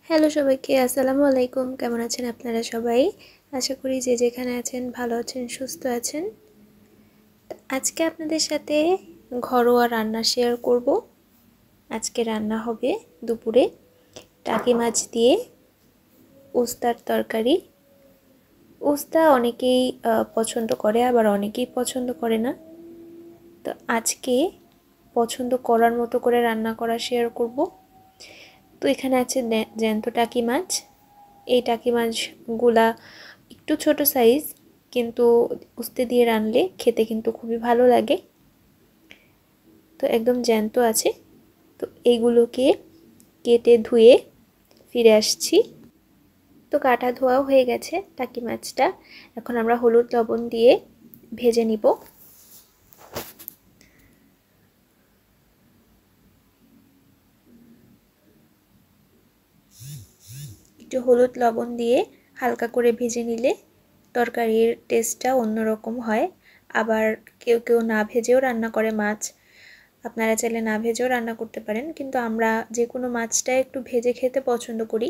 Hello সবাইকে, আসসালামু আলাইকুম। কেমন আছেন আপনারা সবাই? আশা করি যে যেখানে আছেন ভালো আছেন, সুস্থ আছেন। আজকে আপনাদের সাথে ঘরোয়া রান্না শেয়ার করব। আজকে রান্না হবে দুপুরে টাকি মাছ দিয়ে উস্তার তরকারি। উস্তা অনেকেই পছন্দ করে, আবার অনেকেই পছন্দ করে না। তো আজকে পছন্দ করার মতো করে রান্না করা শেয়ার করব। তো এখানে আছে জ্যান্ত টাকি মাছ। এই টাকি মাছগুলা একটু ছোট সাইজ, কিন্তু উস্তে দিয়ে রানলে খেতে কিন্তু খুবই ভালো লাগে। তো একদম জ্যান্ত আছে। তো এইগুলোকে কেটে ধুয়ে ফিরে আসছি। তো কাটা ধোয়াও হয়ে গেছে টাকি মাছটা। এখন আমরা হলুদ লবণ দিয়ে ভেজে নিব। একটু হলুদ লবণ দিয়ে হালকা করে ভেজে নিলে তরকারির টেস্টটা অন্যরকম হয়। আবার কেউ কেউ না ভেজেও রান্না করে মাছ। আপনারা চাইলে না ভেজেও রান্না করতে পারেন, কিন্তু আমরা যে কোনো মাছটাই একটু ভেজে খেতে পছন্দ করি।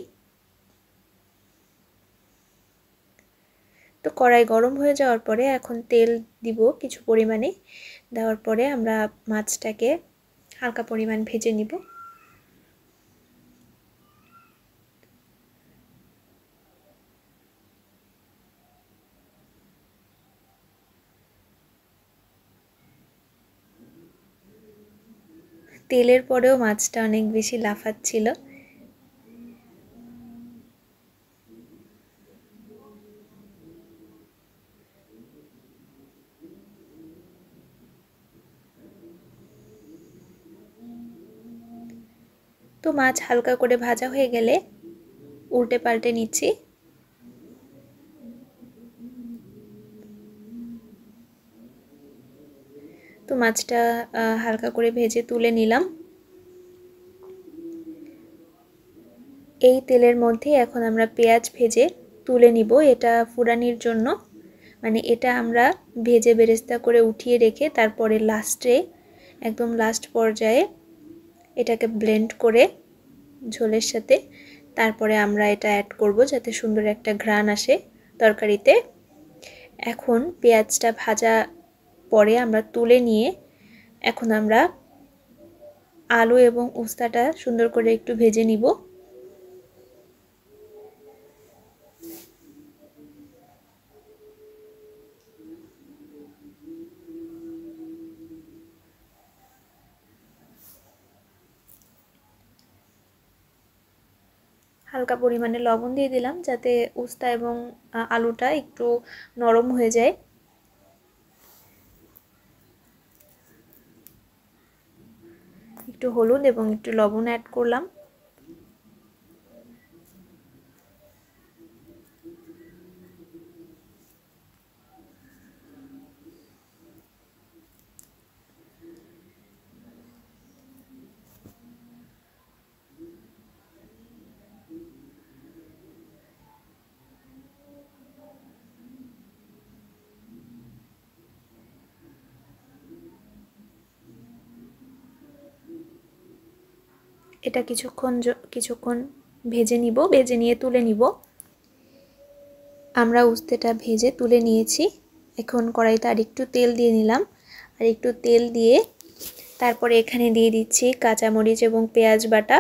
তো কড়াই গরম হয়ে যাওয়ার পরে এখন তেল দিব কিছু পরিমাণে। দেওয়ার পরে আমরা মাছটাকে হালকা পরিমাণ ভেজে নিব। তেলের পরেও মাছটা অনেক বেশি লাফাচ্ছিল। তো মাছ হালকা করে ভাজা হয়ে গেলে উল্টে পাল্টে নিচ্ছি। তো মাছটা হালকা করে ভেজে তুলে নিলাম। এই তেলের মধ্যে এখন আমরা পেঁয়াজ ভেজে তুলে নিব। এটা ফুরানির জন্য, মানে এটা আমরা ভেজে বেরেস্তা করে উঠিয়ে রেখে তারপরে লাস্টে, একদম লাস্ট পর্যায়ে এটাকে ব্লেন্ড করে ঝোলের সাথে তারপরে আমরা এটা অ্যাড করব, যাতে সুন্দর একটা ঘ্রাণ আসে তরকারিতে। এখন পেঁয়াজটা ভাজা পরে আমরা তুলে নিয়ে এখন আমরা আলু এবং উস্তাটা সুন্দর করে একটু ভেজে নিব। হালকা পরিমাণে লবণ দিয়ে দিলাম, যাতে উস্তা এবং আলুটা একটু নরম হয়ে যায়। একটু হলুদ এবং একটু লবণ অ্যাড করলাম। এটা কিছুক্ষণ ভেজে নিব, ভেজে নিয়ে তুলে নিব। আমরা উস্তেটা ভেজে তুলে নিয়েছি। এখন কড়াইতে আর একটু তেল দিয়ে নিলাম। আর একটু তেল দিয়ে তারপরে এখানে দিয়ে দিচ্ছি কাঁচামরিচ এবং পেঁয়াজ বাটা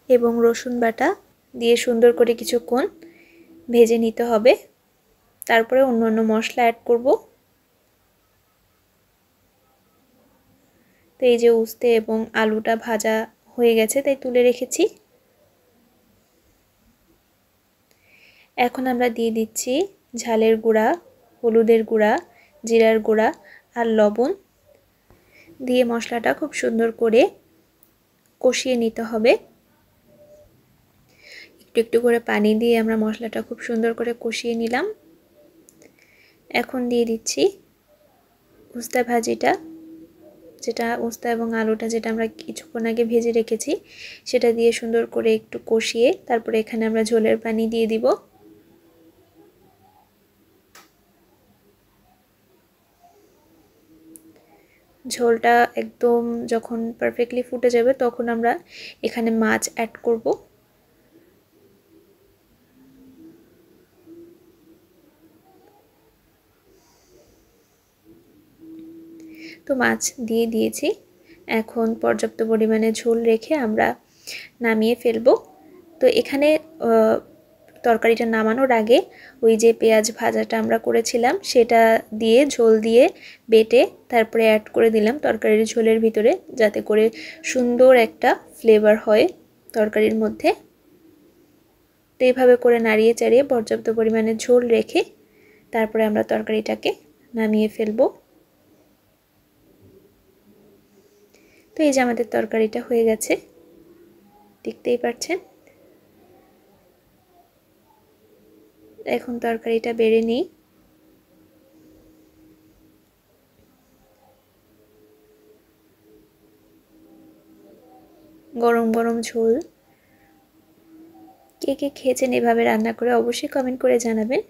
এবং রসুন বাটা দিয়ে সুন্দর করে কিছুক্ষণ ভেজে নিতে হবে। তারপরে অন্য অন্য মশলা অ্যাড করব। তো এই যে উস্তে এবং আলুটা ভাজা হয়ে গেছে, তাই তুলে রেখেছি। এখন আমরা দিয়ে দিচ্ছি ঝালের গুঁড়া, হলুদের গুঁড়া, জিরার গুঁড়া আর লবণ দিয়ে মশলাটা খুব সুন্দর করে কষিয়ে নিতে হবে। একটু একটু করে পানি দিয়ে আমরা মশলাটা খুব সুন্দর করে কষিয়ে নিলাম। এখন দিয়ে দিচ্ছি উস্তা ভাজিটা, যেটা উস্তা এবং আলুটা যেটা আমরা কিছুক্ষণ আগে ভেজে রেখেছি, সেটা দিয়ে সুন্দর করে একটু কষিয়ে তারপরে এখানে আমরা ঝোলের পানি দিয়ে দিব। ঝোলটা একদম যখন পারফেক্টলি ফুটে যাবে তখন আমরা এখানে মাছ অ্যাড করব। তো মাছ দিয়ে দিয়েছি। এখন পর্যাপ্ত পরিমাণে ঝোল রেখে আমরা নামিয়ে ফেলবো। তো এখানে তরকারিটা নামানোর আগে ওই যে পেঁয়াজ ভাজাটা আমরা করেছিলাম সেটা দিয়ে ঝোল দিয়ে বেটে তারপরে অ্যাড করে দিলাম তরকারির ঝোলের ভিতরে, যাতে করে সুন্দর একটা ফ্লেভার হয় তরকারির মধ্যে। তো এইভাবে করে নাড়িয়ে চাড়িয়ে পর্যাপ্ত পরিমাণে ঝোল রেখে তারপরে আমরা তরকারিটাকে নামিয়ে ফেলবো। তো এই যে আমাদের তরকারিটা হয়ে গেছে, দেখতেই পাচ্ছেন। এখন তরকারিটা বেড়ে নিই। গরম গরম ঝোল। কে কে খেয়েছেন এভাবে রান্না করে অবশ্যই কমেন্ট করে জানাবেন।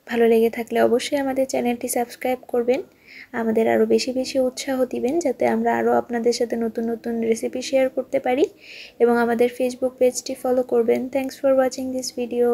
ভালো লেগে থাকলে অবশ্যই আমাদের চ্যানেলটি সাবস্ক্রাইব করবেন, আমাদের আরও বেশি বেশি উৎসাহ দিবেন যাতে আমরা আরও আপনাদের সাথে নতুন নতুন রেসিপি শেয়ার করতে পারি, এবং আমাদের ফেসবুক পেজটি ফলো করবেন। Thanks for watching this video.